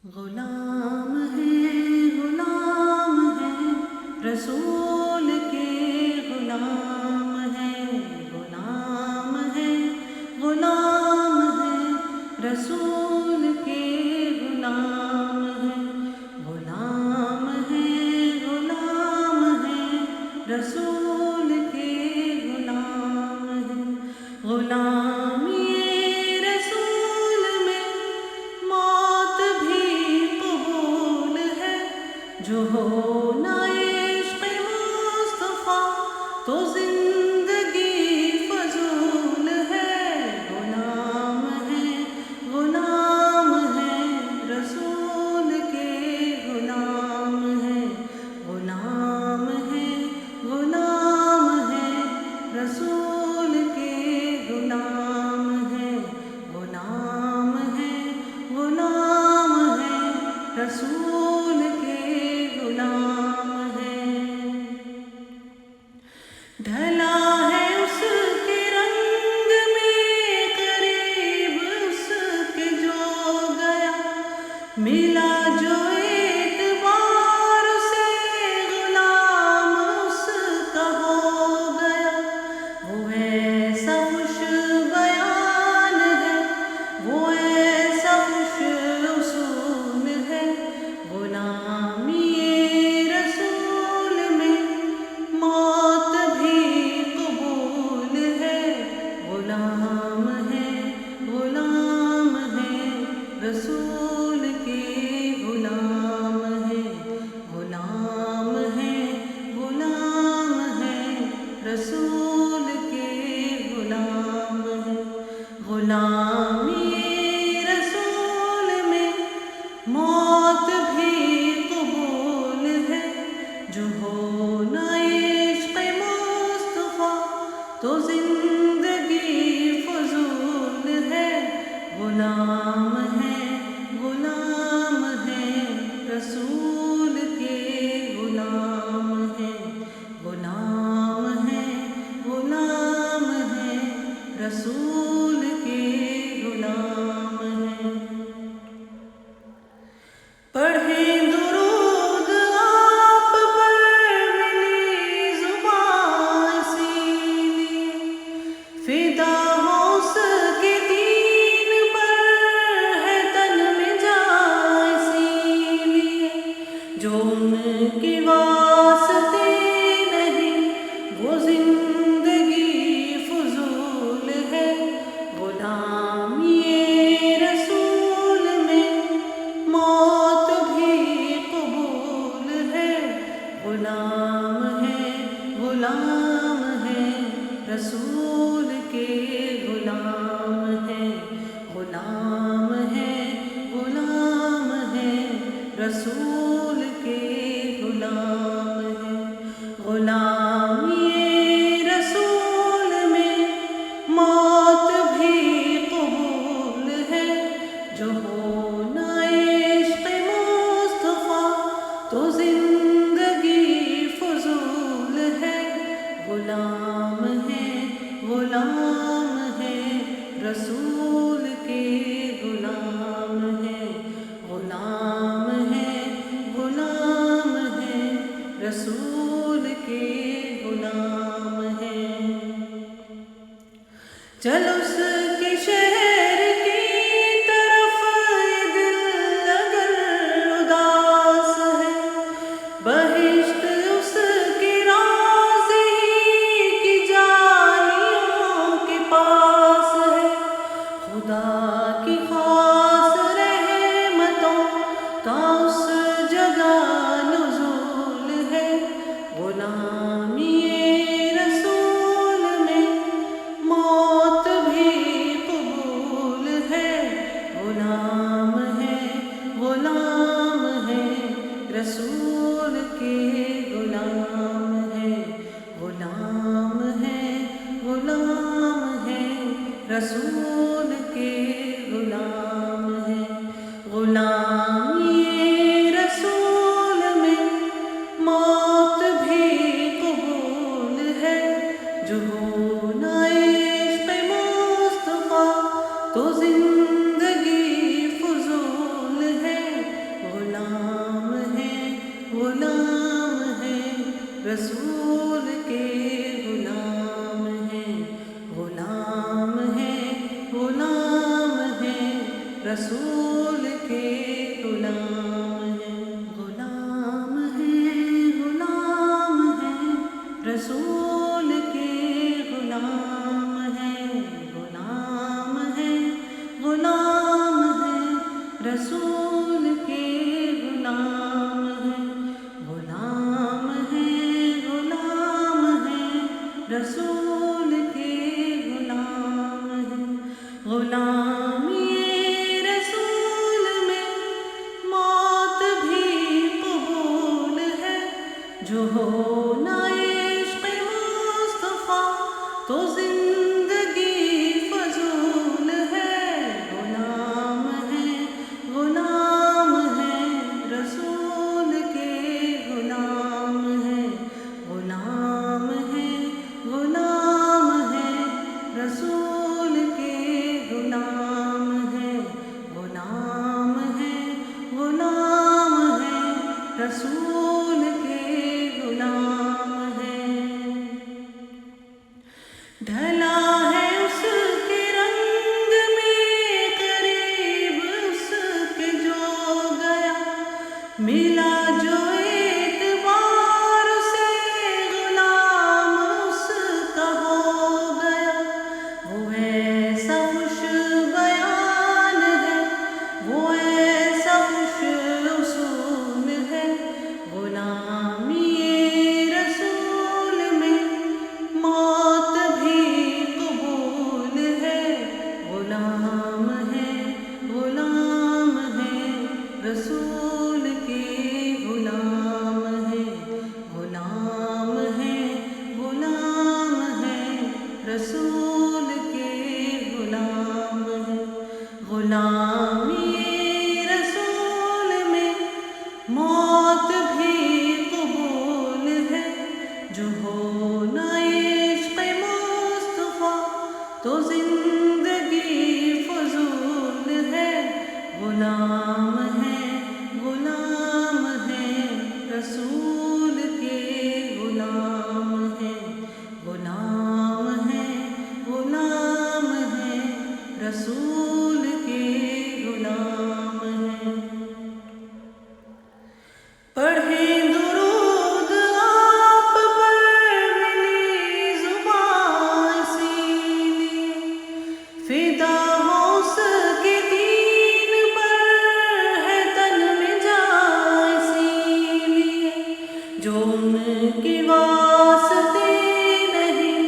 غلام ہیں رسول کے غلام ہیں رسول کے غلام ہیں رسول کے غلام ہیں غلامی رسول میں موت بھی قبول ہے جو ہو نہ عشق مصطفیٰ تو زندگی فضول ہے غلام ہیں رسول کے غلام ہیں رسول کے غلام ہیں رسول کے غلام ہیں ڈھلا ہے اس کے رنگ میں قریب اس کے جو گیا ملا جو ایک بار سے غلام اس کا ہو گیا وہ ایسا خوش بیان ہے وہ ایسا خوش اصول ہے غلامی رسول میں موت بھی قبول ہے غلام ہیں رسول کے غلام ہیں رسول کے غلام ہیں غلامی رسول میں موت بھی قبول ہے جو ہو نہ عشق مصطفیٰ تو زندگی فضول ہے غلام ہیں رسول کے غلام ہیں رسول کے غلام ہیں پڑھیں درود آپ پر ملی زبان سی فدا ہو اس کے دین پر ہے تن میں جان اسی لیے جو ان کے واسطے نہیں وہ زندگی فضول ہے غلامی رسول میں موت بھی قبول ہے غلام ہیں رسول کے غلام ہیں رسول کے غلام ہیں غلامی رسول میں موت بھی قبول ہے جو ہو نہ عشق مصطفیٰ تو زندگی فضول ہے غلام ہیں رسول کے غلام ہیں رسول کے غلام ہیں چلو اس کے شہر کی طرف دل اگر اداس ہے بہشت اس کے راضی کی جانیوں کے پاس ہے خدا کی خاص رحمتوں کا اس جگہ نزول ہے غلامی رسول میں موت بھی قبول ہے غلام ہیں رسول کے غلام ہیں رسول کے غلام ہیں غلامی رسول میں موت بھی قبول ہے جو ہو نہ عشق مصطفیٰ تو زندگی فضول ہے رسول کے غلام ہیں، غلام ہیں، غلام ہیں، رسول کے غلام ہیں، غلام ہیں، غلام ہیں، رسول کے غلام ہیں، غلام ہیں، غلام ہیں، رسول کے غلام ہیں، غلامی رسول میں موت بھی قبول ہے، جو ہو نہ عشق مصطفیٰ تو زندگی فضول ہے، غلام ہیں، غلام ہیں، رسول کے غلام ہیں، غلام ہیں، غلام ہیں، رسول کے غلام ہیں، غلام ہیں، غلام ہیں، رسول کے غلام ہیں۔ ڈھلا ہے اس کے رنگ میں قریب اس کے جو گیا، ملا جو اعتبار سے غلام اس کا ہو گیا، وہ ایسا خوش بیان ہے، وہ ایسا خوش اصول ہے، غلامی رسول میں موت بھی قبول ہے، غلام ہے، غلام ہے، رسول کے غلام ہے، غلام ہے، غلام ہے، رسول کے غلام ہے، غلامی رسول میں موت بھی قبول ہے، جو ہو نہ عشق مصطفیٰ تو زندگی فضول ہے، غلام ہے، غلام ہے، رسول کے غلام ہے، غلام ہے، غلام ہے، رسول کے غلام ہے۔ پڑھیں درود آپ پر ملی زبان اسی لیے، فدا ہو اس کے دین پر ہے تن میں جان اسی لیے، جو ان کے واسطے نہیں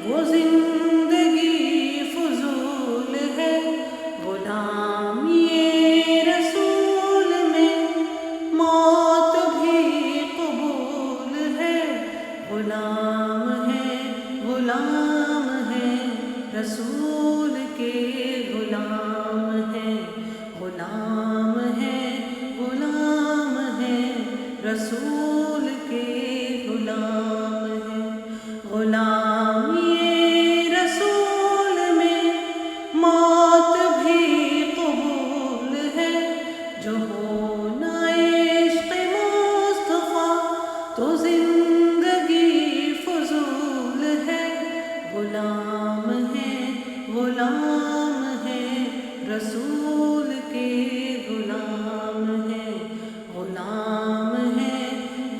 وہ زندگی فضول ہے، غلامی رسول میں موت بھی قبول ہے، غلام ہے، غلام ہے، رسول کے غلام ہے، غلام ہے، غلام ہے، رسول کے غلام ہے، غلامی رسول میں موت بھی قبول ہے، جو ہو نہ عشق مصطفیٰ تو زندگی فضول ہے، غلام ہے، غلام ہے، رسول کے غلام ہے، غلام ہے،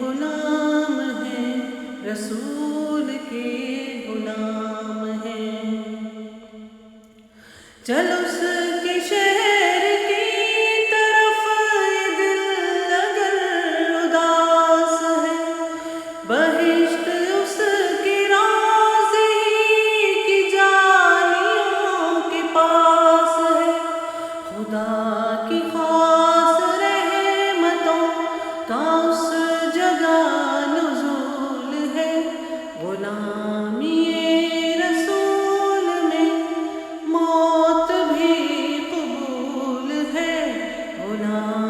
غلام ہے، رسول کے غلام ہے۔ چلو اس کے شہر کی طرف یہ دل اگر اداس ہے، بہشت اس کے راضی کی جانیوں کے پاس ہے، خدا کی خاص رحمتوں کا اس جگہ نزول ہے، غلامی رسول میں موت بھی قبول ہے، غلام